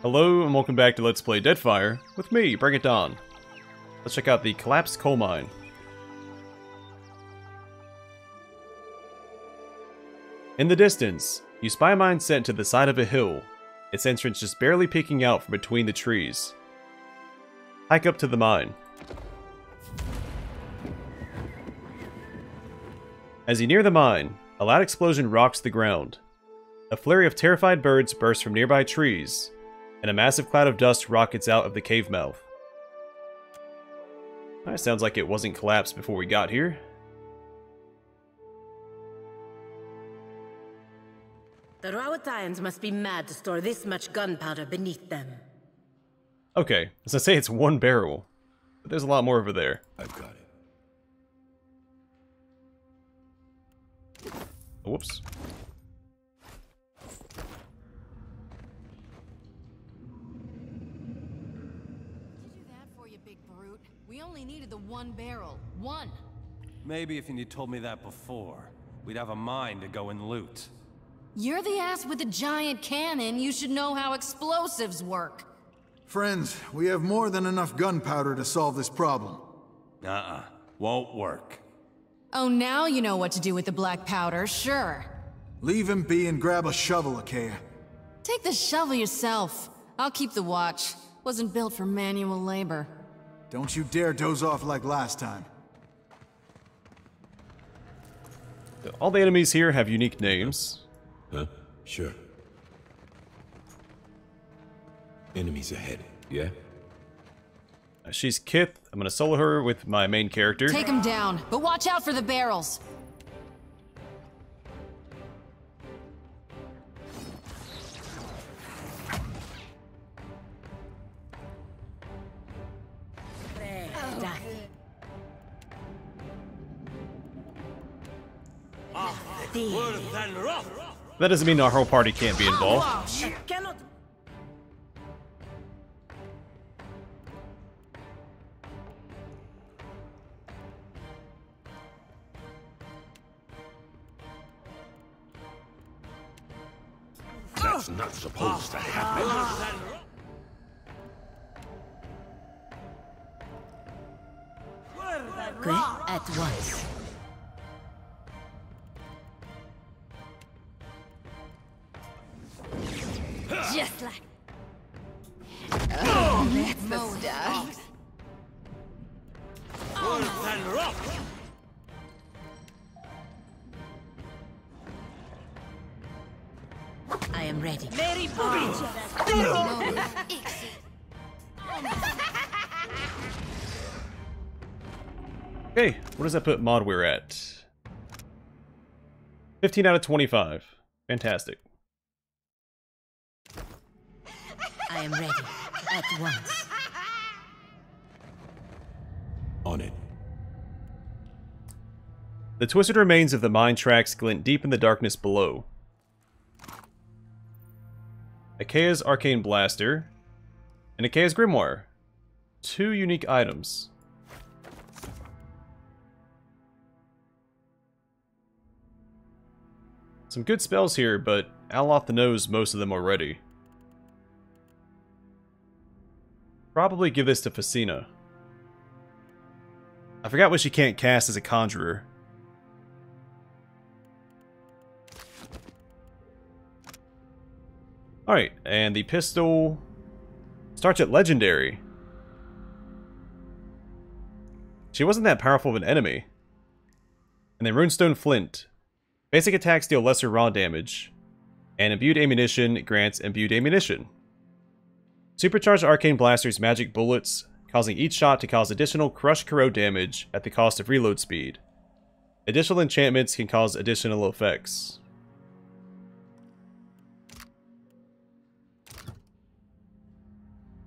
Hello and welcome back to Let's Play Deadfire with me, Bring It On. Let's check out the collapsed coal mine. In the distance, you spy a mine set to the side of a hill, its entrance just barely peeking out from between the trees. Hike up to the mine. As you near the mine, a loud explosion rocks the ground. A flurry of terrified birds bursts from nearby trees, and a massive cloud of dust rockets out of the cave mouth. That sounds like it wasn't collapsed before we got here. The Rawatayans must be mad to store this much gunpowder beneath them. Okay, as I say, it's one barrel, but there's a lot more over there. I've got it. Whoops. We only needed the one barrel. One! Maybe if you'd told me that before, we'd have a mine to go and loot. You're the ass with the giant cannon. You should know how explosives work. Friends, we have more than enough gunpowder to solve this problem. Won't work. Oh, now you know what to do with the black powder, sure. Leave him be and grab a shovel, Achaia. Take the shovel yourself. I'll keep the watch. Wasn't built for manual labor. Don't you dare doze off like last time. All the enemies here have unique names. Huh? Sure. Enemies ahead, yeah? She's Kith. I'm gonna solo her with my main character. Take him down, but watch out for the barrels. That doesn't mean our whole party can't be involved. That's not supposed to happen. Quit at once. Just like... Oh, that's the stuff. I am ready. Very Okay, what does that put Modwear at? 15 out of 25. Fantastic. I am ready. At once. On it. The twisted remains of the mine tracks glint deep in the darkness below. Achaia's Arcane Blaster and Achaia's Grimoire. Two unique items. Some good spells here, but Aloth knows most of them already. Probably give this to Facina. I forgot what she can't cast as a conjurer. Alright, and the pistol starts at Legendary. She wasn't that powerful of an enemy. And then Runestone Flint. Basic attacks deal lesser raw damage. And Imbued Ammunition grants Imbued Ammunition. Supercharged Arcane Blaster's magic bullets, causing each shot to cause additional Crush Corrode damage at the cost of reload speed. Additional enchantments can cause additional effects.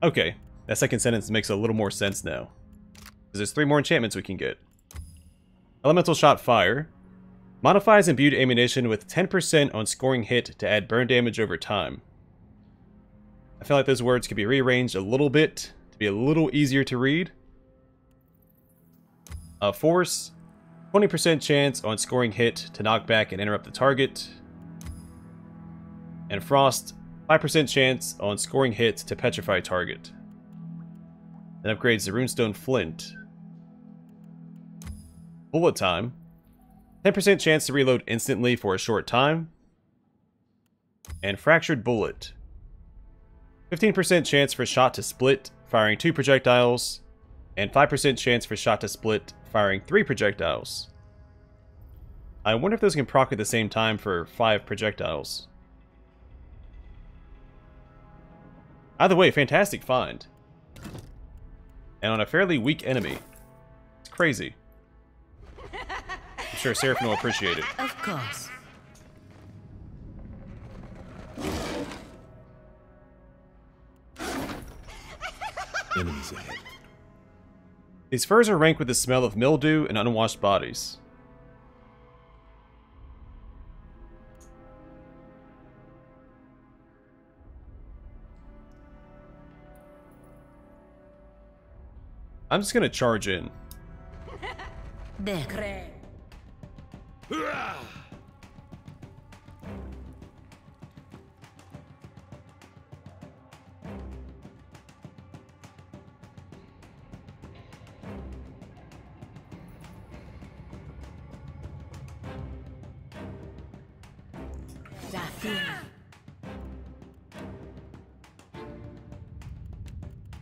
Okay, that second sentence makes a little more sense now. Because there's 3 more enchantments we can get. Elemental Shot Fire. Modifies Imbued Ammunition with 10% on scoring hit to add burn damage over time. I feel like those words could be rearranged a little bit to be a little easier to read. Force, 20% chance on scoring hit to knock back and interrupt the target. And Frost, 5% chance on scoring hits to petrify target. Then upgrades the runestone flint. Bullet time. 10% chance to reload instantly for a short time. And fractured bullet. 15% chance for shot to split, firing 2 projectiles. And 5% chance for shot to split, firing 3 projectiles. I wonder if those can proc at the same time for 5 projectiles. Either way, fantastic find. And on a fairly weak enemy. It's crazy. I'm sure Seraphim will appreciate it. Of course. Enemies ahead. These furs are rank with the smell of mildew and unwashed bodies. I'm just gonna charge in. There.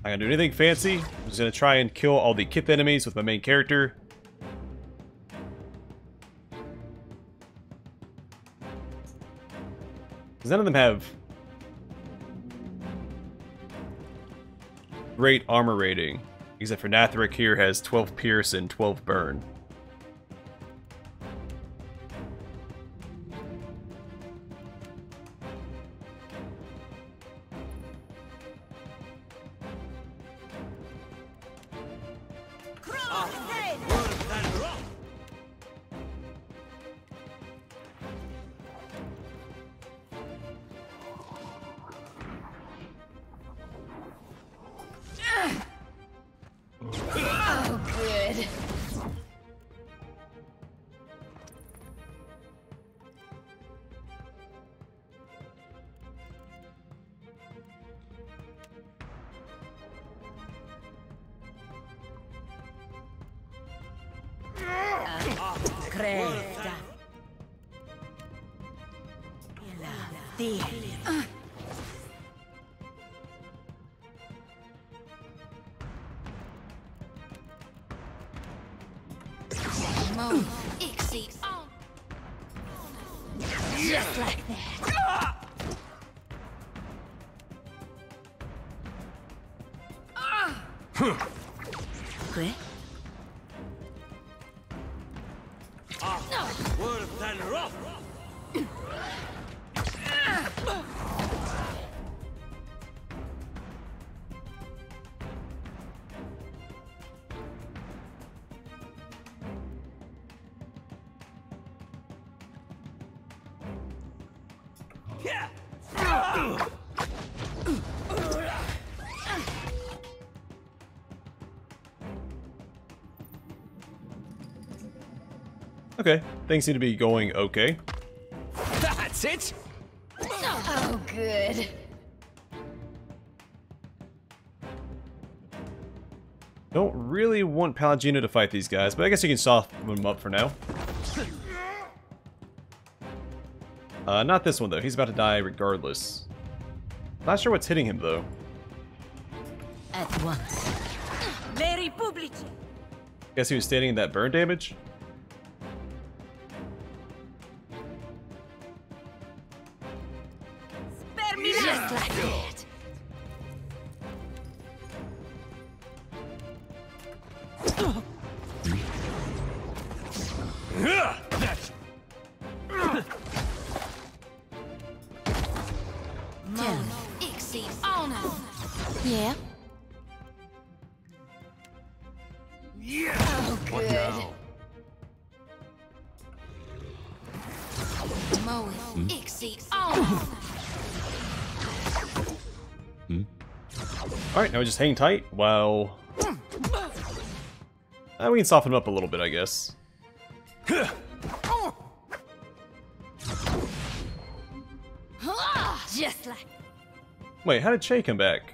I'm not gonna do anything fancy. I'm just gonna try and kill all the Kith enemies with my main character. Because none of them have great armor rating. Except for Nathric here has 12 pierce and 12 burn. Cresta. Just like that. Quick. Okay, things seem to be going okay. That's it! Oh, good. Don't really want Palagino to fight these guys, but I guess you can soften them up for now. Not this one though, he's about to die regardless. Not sure what's hitting him though. At once. Very public. Guess he was standing in that burn damage? Spare me just like that. Yeah? Oh, good. Alright, now we just hang tight while... we can soften him up a little bit, I guess. Just like Wait, how did Che come back?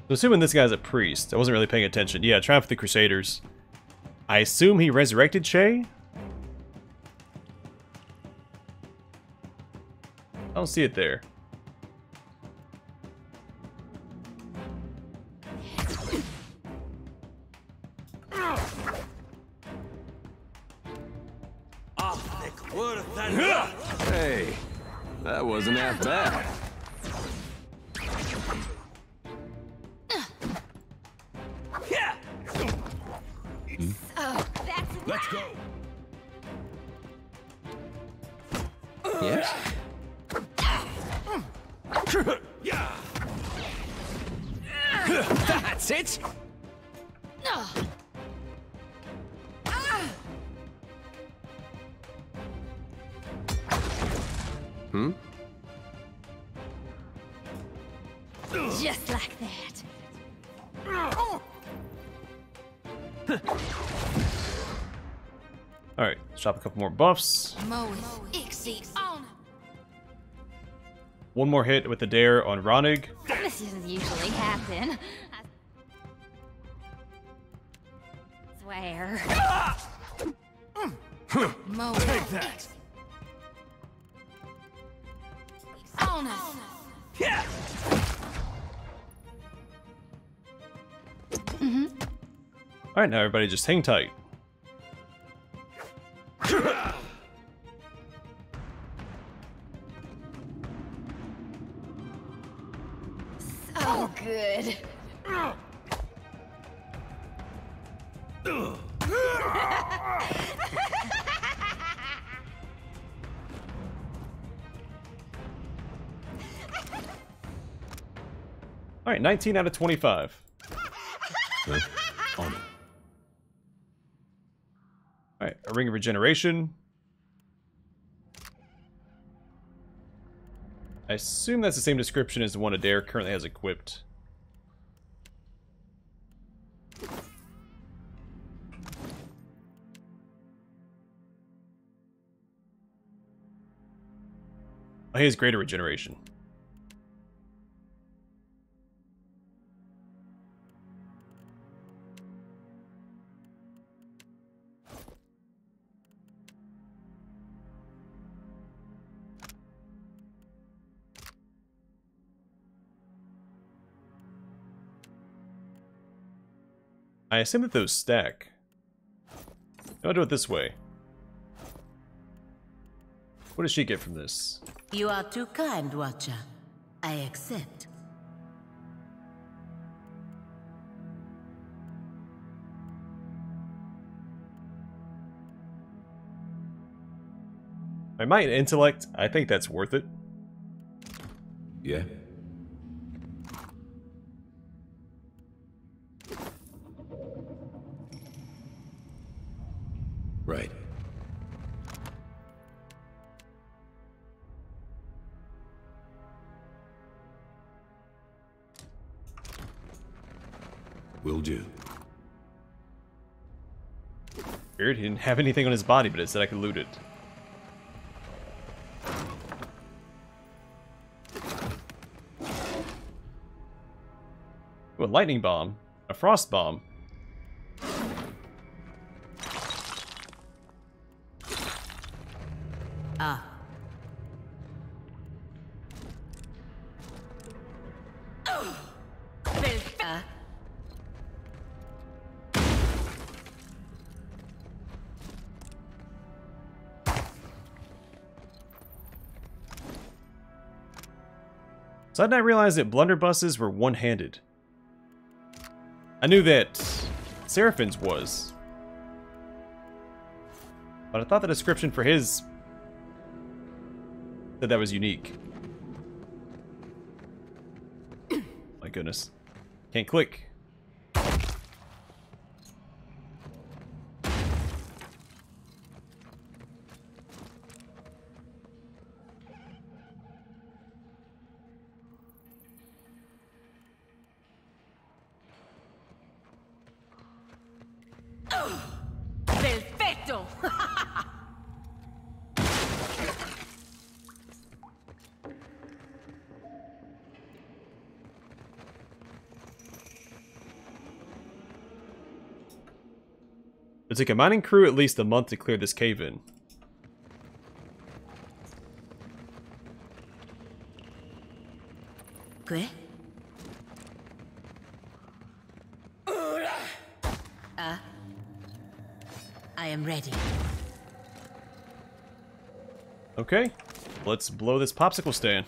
So assuming this guy's a priest, I wasn't really paying attention. Yeah, Triumph of the Crusaders. I assume he resurrected Che? I don't see it there. Hey, that wasn't half bad. Let's go. Yes? Yeah. That's it? Hmm? Just like that. Alright, let's drop a couple more buffs. One more hit with the dare on Ronig. This doesn't usually happen. I swear. Take that. Yeah! Alright, now everybody just hang tight. Oh, good. Alright, 19 out of 25. On it. Alright, a Ring of Regeneration. I assume that's the same description as the one Adair currently has equipped. Oh, he has greater regeneration. I assume that those stack. I'll do it this way. What does she get from this? You are too kind, Watcher. I accept. By might and intellect, I think that's worth it. Yeah. Right. Will do. Weird, he didn't have anything on his body, but it said I could loot it. Ooh, a lightning bomb. A frost bomb. Ah. So I did not realize that blunderbusses were one-handed. I knew that Seraphim's was. But I thought the description for his said that was unique. My goodness. Can't click. Perfecto! It'll take a mining crew at least a month to clear this cave in. ¿Qué? I am ready. Okay, let's blow this popsicle stand.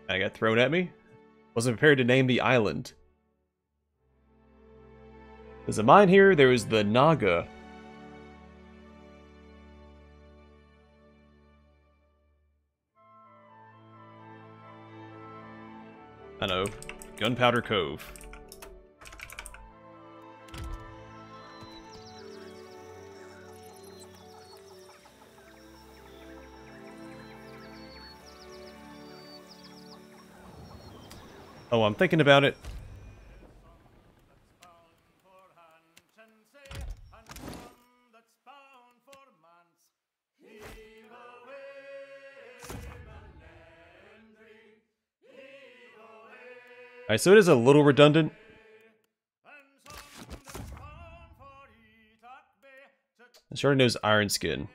I got thrown at me. Wasn't prepared to name the island. There's a mine here. There was the Naga. I know. Gunpowder Cove. Oh, I'm thinking about it. Alright, so it is a little redundant. It sure knows Iron Skin.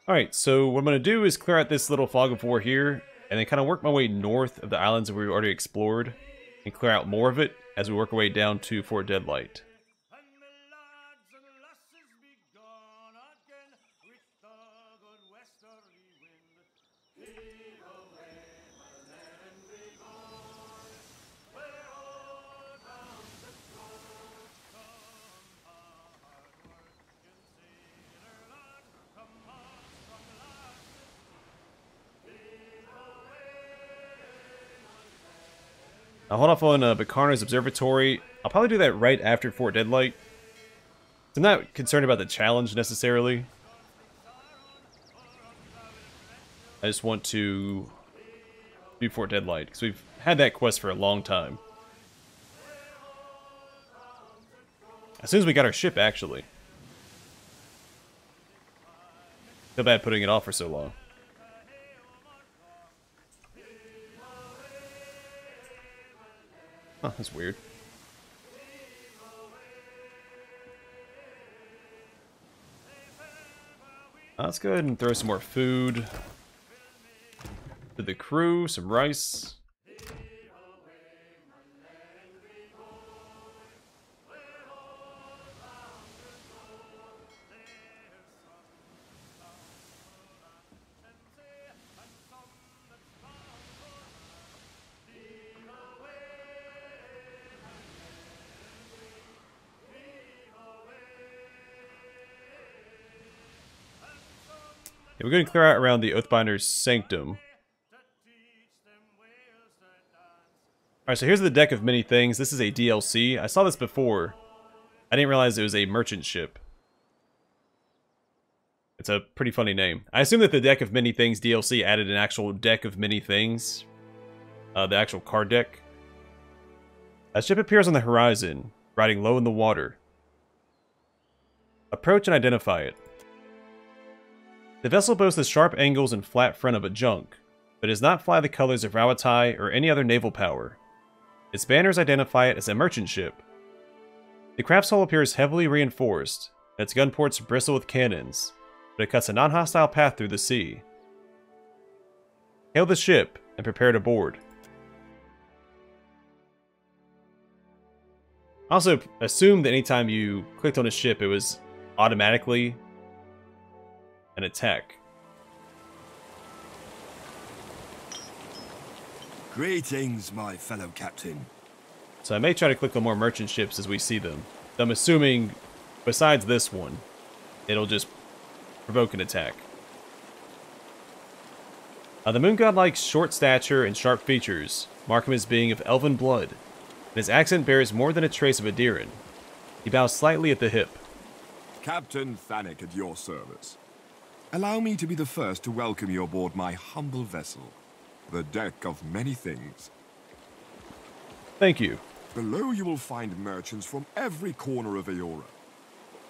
Alright, so what I'm going to do is clear out this little fog of war here, and then kind of work my way north of the islands that we've already explored, and clear out more of it as we work our way down to Fort Deadlight. I'll hold off on Bacarna's Observatory. I'll probably do that right after Fort Deadlight. I'm not concerned about the challenge necessarily. I just want to do Fort Deadlight, because we've had that quest for a long time. As soon as we got our ship, actually. Feel bad putting it off for so long. Oh, that's weird. Let's go ahead and throw some more food to the crew, some rice. Yeah, we're going to clear out around the Oathbinder's Sanctum. Alright, so here's the deck of many things. This is a DLC. I saw this before. I didn't realize it was a merchant ship. It's a pretty funny name. I assume that the deck of many things DLC added an actual deck of many things. The actual card deck. A ship appears on the horizon, riding low in the water. Approach and identify it. The vessel boasts the sharp angles and flat front of a junk, but does not fly the colors of Rawatai or any other naval power. Its banners identify it as a merchant ship. The craft's hull appears heavily reinforced, and its gun ports bristle with cannons, but it cuts a non-hostile path through the sea. Hail the ship and prepare to board. Also, assume that anytime you clicked on a ship, it was automatically an attack. Greetings, my fellow captain. So I may try to click on more merchant ships as we see them. I'm assuming, besides this one, it'll just provoke an attack. The moon god likes short stature and sharp features, mark him as being of elven blood, and his accent bears more than a trace of Adiran. He bows slightly at the hip. Captain Thanik at your service. Allow me to be the first to welcome you aboard my humble vessel, the deck of many things. Thank you. Below you will find merchants from every corner of Aora,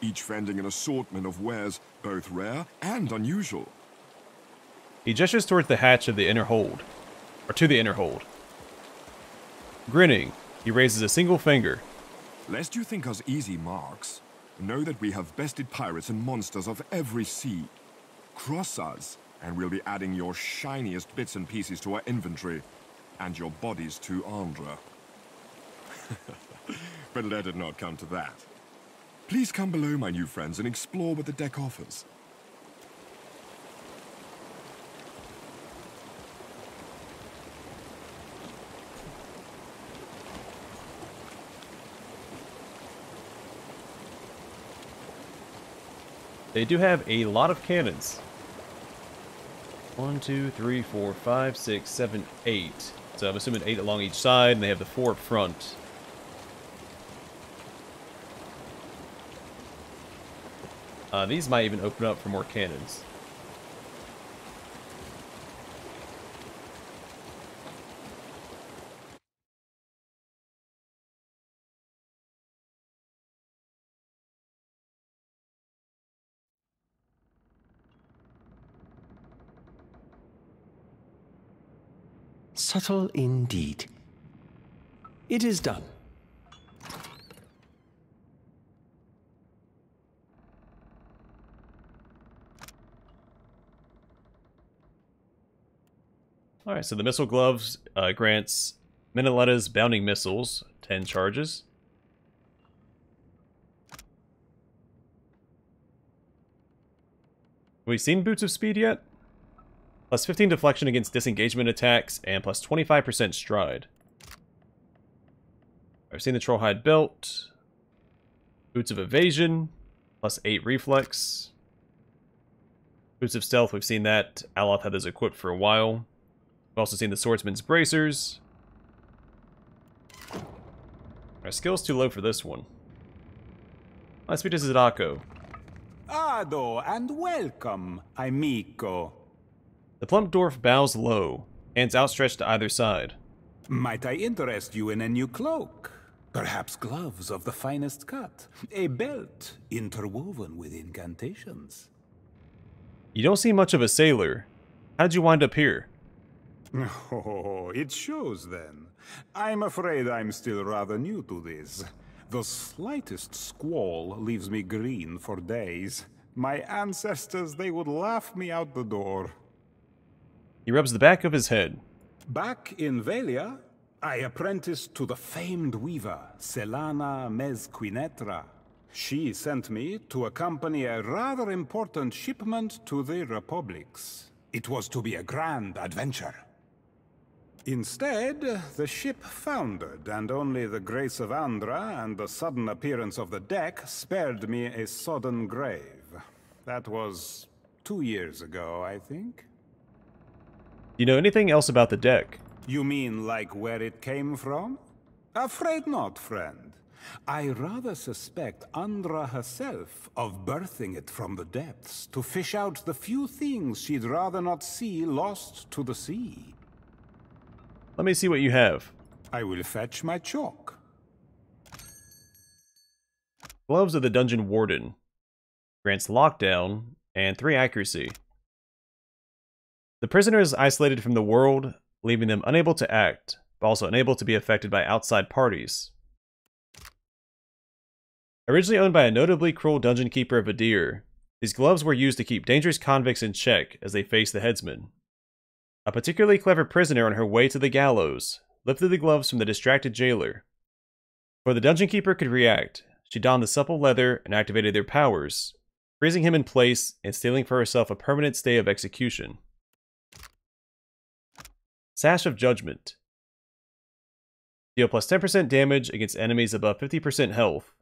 each vending an assortment of wares both rare and unusual. He gestures towards the hatch of the inner hold, or to the inner hold. Grinning, he raises a single finger. Lest you think us easy marks, know that we have bested pirates and monsters of every sea. Cross us, and we'll be adding your shiniest bits and pieces to our inventory, and your bodies to Andra. But let it not come to that. Please come below, my new friends, and explore what the deck offers. They do have a lot of cannons. 1, 2, 3, 4, 5, 6, 7, 8. So I'm assuming 8 along each side, and they have the 4 up front. These might even open up for more cannons. Subtle indeed. It is done. Alright, so the missile gloves grants Minelettas bounding missiles, 10 charges. Have we seen Boots of Speed yet? Plus 15 deflection against disengagement attacks, and plus 25% stride. I've seen the Trollhide belt. Boots of Evasion, plus 8 reflex. Boots of Stealth, we've seen that. Aloth had those equipped for a while. We've also seen the Swordsman's Bracers. Our skill's too low for this one. Let's speak to Zadako. Ado, and welcome, amico. The plump dwarf bows low, hands outstretched to either side. Might I interest you in a new cloak? Perhaps gloves of the finest cut. A belt interwoven with incantations. You don't seem much of a sailor. How'd you wind up here? Oh, it shows then. I'm afraid I'm still rather new to this. The slightest squall leaves me green for days. My ancestors, they would laugh me out the door. He rubs the back of his head. Back in Velia, I apprenticed to the famed weaver, Selana Mezquinetra. She sent me to accompany a rather important shipment to the Republics. It was to be a grand adventure. Instead, the ship foundered, and only the grace of Andra and the sudden appearance of the deck spared me a sodden grave. That was 2 years ago, I think. Do you know anything else about the deck? You mean like where it came from? Afraid not, friend. I rather suspect Andra herself of birthing it from the depths to fish out the few things she'd rather not see lost to the sea. Let me see what you have. I will fetch my chalk. Gloves of the Dungeon Warden. Grants lockdown and 3 accuracy. The prisoner is isolated from the world, leaving them unable to act, but also unable to be affected by outside parties. Originally owned by a notably cruel dungeon keeper of Adir, these gloves were used to keep dangerous convicts in check as they faced the headsman. A particularly clever prisoner on her way to the gallows lifted the gloves from the distracted jailer. Before the dungeon keeper could react, she donned the supple leather and activated their powers, freezing him in place and stealing for herself a permanent stay of execution. Sash of Judgment. Deal plus 10% damage against enemies above 50% health.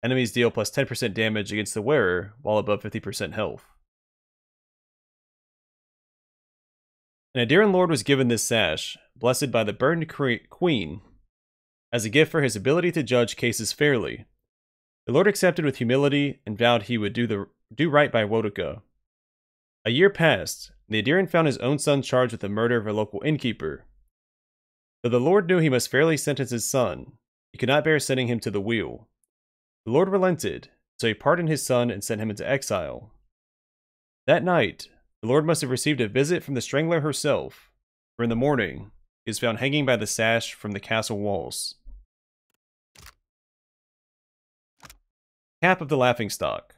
Enemies deal plus 10% damage against the wearer while above 50% health. An Adiran lord was given this sash, blessed by the burned queen, as a gift for his ability to judge cases fairly. The lord accepted with humility and vowed he would do right by Wodoka. A year passed, and the Adiran found his own son charged with the murder of a local innkeeper. Though the lord knew he must fairly sentence his son, he could not bear sending him to the wheel. The lord relented, so he pardoned his son and sent him into exile. That night, the lord must have received a visit from the Strangler herself, for in the morning, he was found hanging by the sash from the castle walls. Cap of the Laughingstock.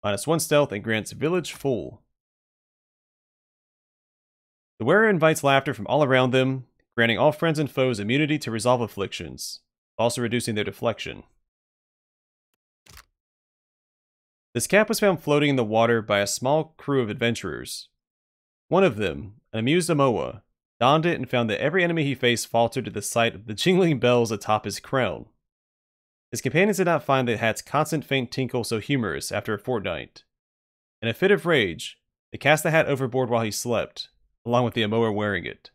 -1 stealth and grants village full. The wearer invites laughter from all around them, granting all friends and foes immunity to resolve afflictions, also reducing their deflection. This cap was found floating in the water by a small crew of adventurers. One of them, an amused Amoa, donned it and found that every enemy he faced faltered at the sight of the jingling bells atop his crown. His companions did not find the hat's constant faint tinkle so humorous after a fortnight. In a fit of rage, they cast the hat overboard while he slept, along with the Amoa wearing it.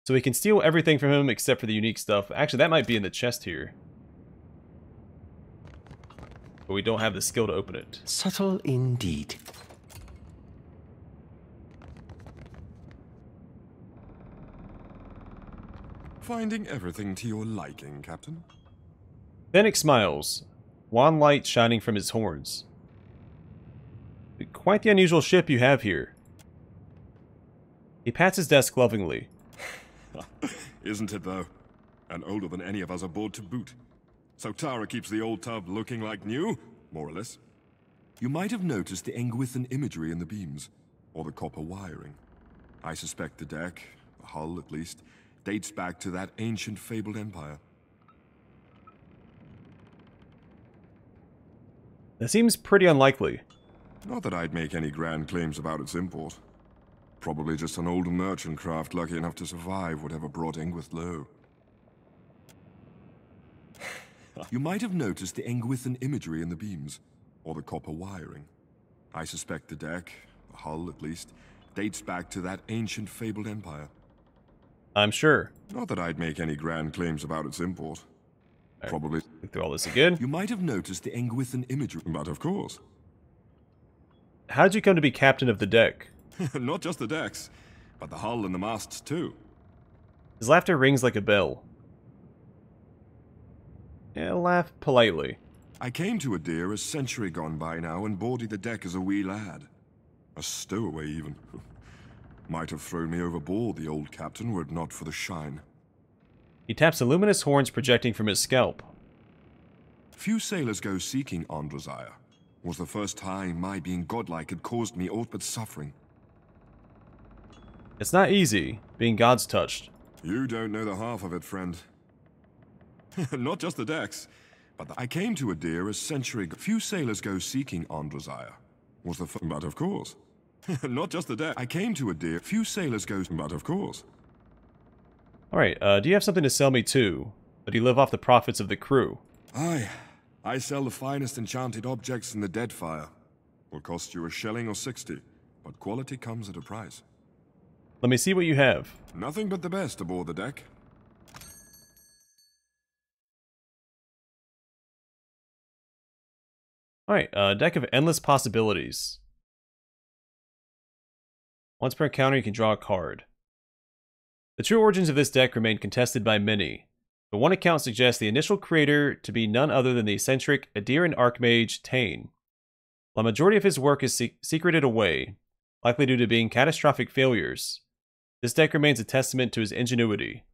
So we can steal everything from him except for the unique stuff. Actually, that might be in the chest here. But we don't have the skill to open it. Subtle indeed. Finding everything to your liking, Captain? Fennec smiles, wan light shining from his horns. Quite the unusual ship you have here. He pats his desk lovingly. Isn't it, though? And older than any of us aboard to boot. So Tara keeps the old tub looking like new, more or less. You might have noticed the Engwithan imagery in the beams, or the copper wiring. I suspect the deck, the hull at least, dates back to that ancient fabled empire. That seems pretty unlikely. Not that I'd make any grand claims about its import. Probably just an older merchant craft lucky enough to survive whatever brought Engwith low. You might have noticed the Engwithan imagery in the beams, or the copper wiring. I suspect the deck, the hull at least, dates back to that ancient fabled empire. I'm sure. Not that I'd make any grand claims about its import. Probably. Look through all this again. You might have noticed the Engwithan imagery, but of course. How did you come to be captain of the deck? Not just the decks, but the hull and the masts too. His laughter rings like a bell. Yeah, laugh politely. I came to Adir a century gone by now and boarded the deck as a wee lad. A stowaway even. Might have thrown me overboard, the old captain, were it not for the shine. He taps the luminous horns projecting from his scalp. Few sailors go seeking Androzaya. Was the first time my being godlike had caused me aught but suffering. It's not easy, being God's touched. You don't know the half of it, friend. Not just the decks, but I came to Adir a century ago. Few sailors go seeking Androzaya. Was the but of course. Not just the deck. I came to Adir. Few sailors go, but of course. Alright, do you have something to sell me too? Or do you live off the profits of the crew? Aye. I sell the finest enchanted objects in the Deadfire. Will cost you a shilling or 60, but quality comes at a price. Let me see what you have. Nothing but the best aboard the deck. Alright, deck of endless possibilities. Once per encounter, you can draw a card. The true origins of this deck remain contested by many, but one account suggests the initial creator to be none other than the eccentric Adiran archmage Tane. While a majority of his work is secreted away, likely due to being catastrophic failures, this deck remains a testament to his ingenuity.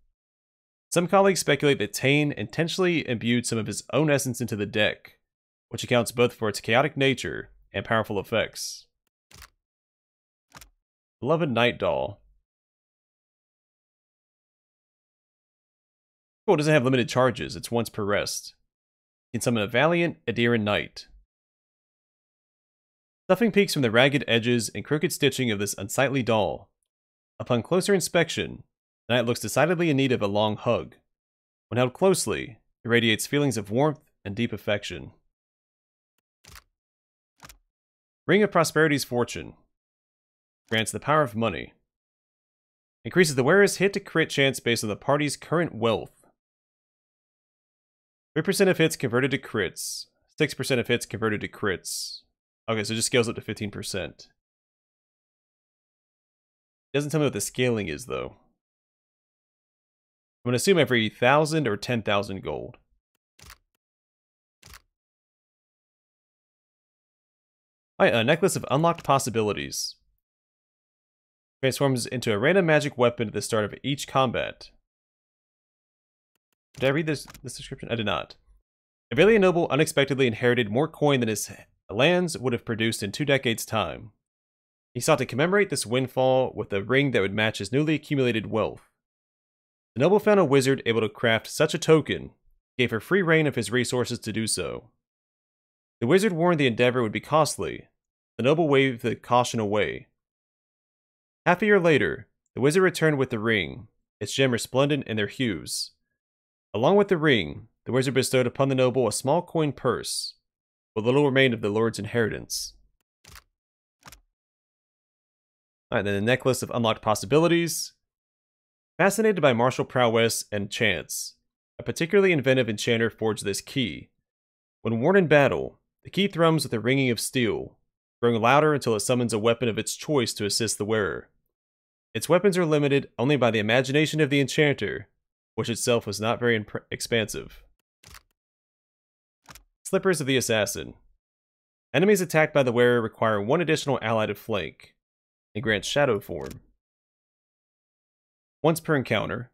Some colleagues speculate that Tane intentionally imbued some of his own essence into the deck, which accounts both for its chaotic nature and powerful effects. Beloved Night Doll. Cool, it doesn't have limited charges, it's once per rest. You can summon a Valiant Adiran Knight. Stuffing peaks from the ragged edges and crooked stitching of this unsightly doll. Upon closer inspection, the knight looks decidedly in need of a long hug. When held closely, it radiates feelings of warmth and deep affection. Ring of Prosperity's Fortune. Grants the power of money. Increases the wearer's hit to crit chance based on the party's current wealth. 3% of hits converted to crits. 6% of hits converted to crits. Okay, so it just scales up to 15%. Doesn't tell me what the scaling is, though. I'm going to assume every 1,000 or 10,000 gold. Alright, a Necklace of Unlocked Possibilities. Transforms into a random magic weapon at the start of each combat. Did I read this description? I did not. A Valiant noble unexpectedly inherited more coin than his lands would have produced in 2 decades' time. He sought to commemorate this windfall with a ring that would match his newly accumulated wealth. The noble found a wizard able to craft such a token, gave her free reign of his resources to do so. The wizard warned the endeavor would be costly. The noble waved the caution away. Half a year later, the wizard returned with the ring, its gem resplendent in their hues. Along with the ring, the wizard bestowed upon the noble a small coin purse, what little remained of the lord's inheritance. Alright, then the Necklace of Unlocked Possibilities. Fascinated by martial prowess and chance, a particularly inventive enchanter forged this key. When worn in battle, the key thrums with a ringing of steel, growing louder until it summons a weapon of its choice to assist the wearer. Its weapons are limited only by the imagination of the enchanter, which itself was not very expansive. Slippers of the Assassin. Enemies attacked by the wearer require 1 additional ally to flank, and grants shadow form. Once per encounter,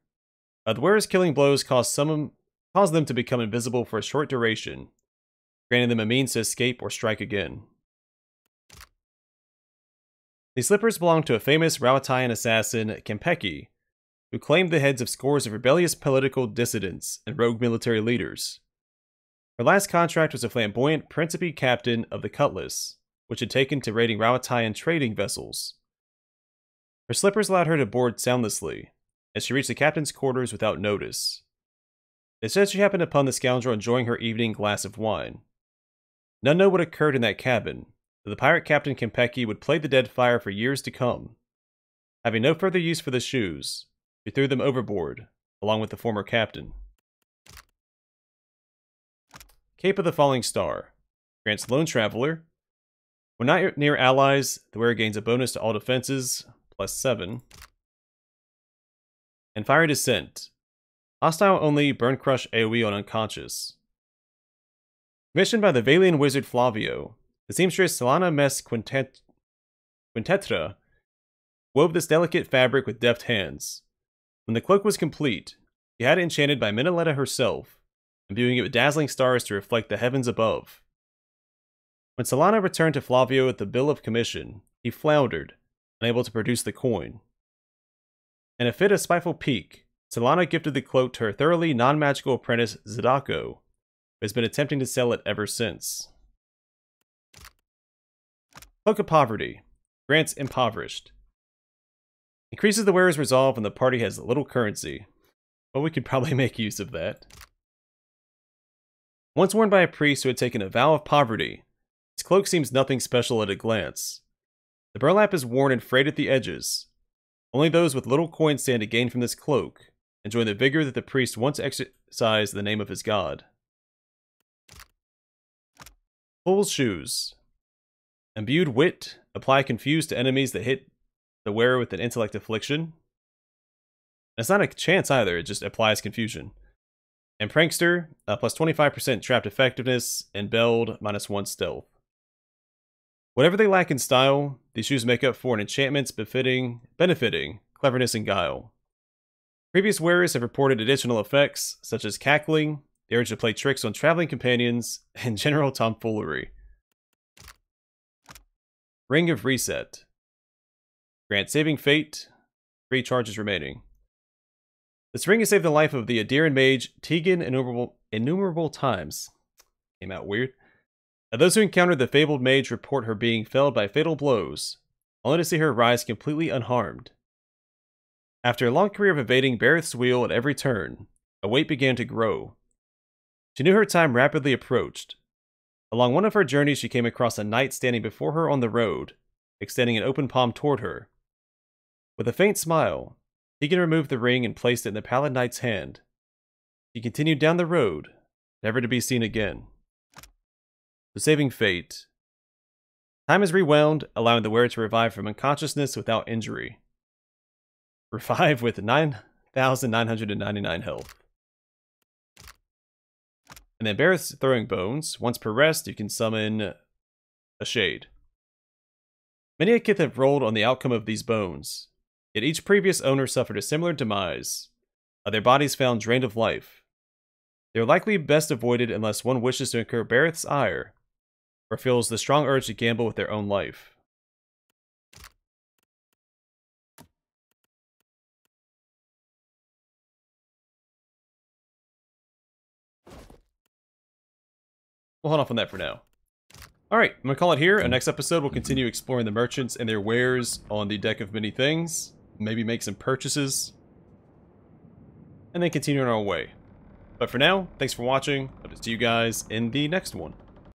the wearer's killing blows cause them to become invisible for a short duration, granting them a means to escape or strike again. These slippers belong to a famous Rawatayan assassin, Kempeki, who claimed the heads of scores of rebellious political dissidents and rogue military leaders. Her last contract was a flamboyant Principe captain of the Cutlass, which had taken to raiding Rawatayan trading vessels. Her slippers allowed her to board soundlessly, as she reached the captain's quarters without notice. It said she happened upon the scoundrel enjoying her evening glass of wine. None know what occurred in that cabin, but the pirate captain Kempeki would play the Deadfire for years to come. Having no further use for the shoes, she threw them overboard, along with the former captain. Cape of the Falling Star. Grants Lone Traveler. When not near allies, the wearer gains a bonus to all defenses, +7. And Fire Descent. Hostile only, burn crush AoE on unconscious. Commissioned by the Valian wizard Flavio, the seamstress Solana Mes Quintetra wove this delicate fabric with deft hands. When the cloak was complete, she had it enchanted by Meneletta herself, imbuing it with dazzling stars to reflect the heavens above. When Solana returned to Flavio with the bill of commission, he floundered, unable to produce the coin. In a fit of spiteful pique, Solana gifted the cloak to her thoroughly non-magical apprentice Zadako, who has been attempting to sell it ever since. Cloak of Poverty. Grants Impoverished. Increases the wearer's resolve when the party has little currency. But we could probably make use of that. Once worn by a priest who had taken a vow of poverty, his cloak seems nothing special at a glance. The burlap is worn and frayed at the edges. Only those with little coins stand to gain from this cloak, enjoying the vigor that the priest once exercised in the name of his god. Fool's Shoes. Imbued Wit. Apply Confuse to enemies that hit the wearer with an intellect affliction. It's not a chance either, it just applies confusion. And Prankster, plus 25% trapped effectiveness, and Beld, -1 stealth. Whatever they lack in style, these shoes make up for in enchantments benefiting cleverness and guile. Previous wearers have reported additional effects, such as cackling, the urge to play tricks on traveling companions, and general tomfoolery. Ring of Reset. Grant saving fate, 3 charges remaining. This ring has saved the life of the Adiran mage Tegan innumerable times. Came out weird. Those who encounter the fabled mage report her being felled by fatal blows, only to see her rise completely unharmed. After a long career of evading Bareth's wheel at every turn, a weight began to grow. She knew her time rapidly approached. Along one of her journeys she came across a knight standing before her on the road, extending an open palm toward her. With a faint smile, Tegan removed the ring and placed it in the pallid knight's hand. She continued down the road, never to be seen again. The saving fate. Time is rewound, allowing the wearer to revive from unconsciousness without injury. Revive with 9,999 health. And then Bareth's Throwing Bones. Once per rest, you can summon a Shade. Many a kith have rolled on the outcome of these bones, yet each previous owner suffered a similar demise, their bodies found drained of life. They are likely best avoided unless one wishes to incur Bareth's ire, or feels the strong urge to gamble with their own life. We'll hold off on that for now. Alright, I'm going to call it here. In the next episode, we'll continue exploring the merchants and their wares on the Deck of Many Things. Maybe make some purchases. And then continue on our way. But for now, thanks for watching. Hope to see you guys in the next one.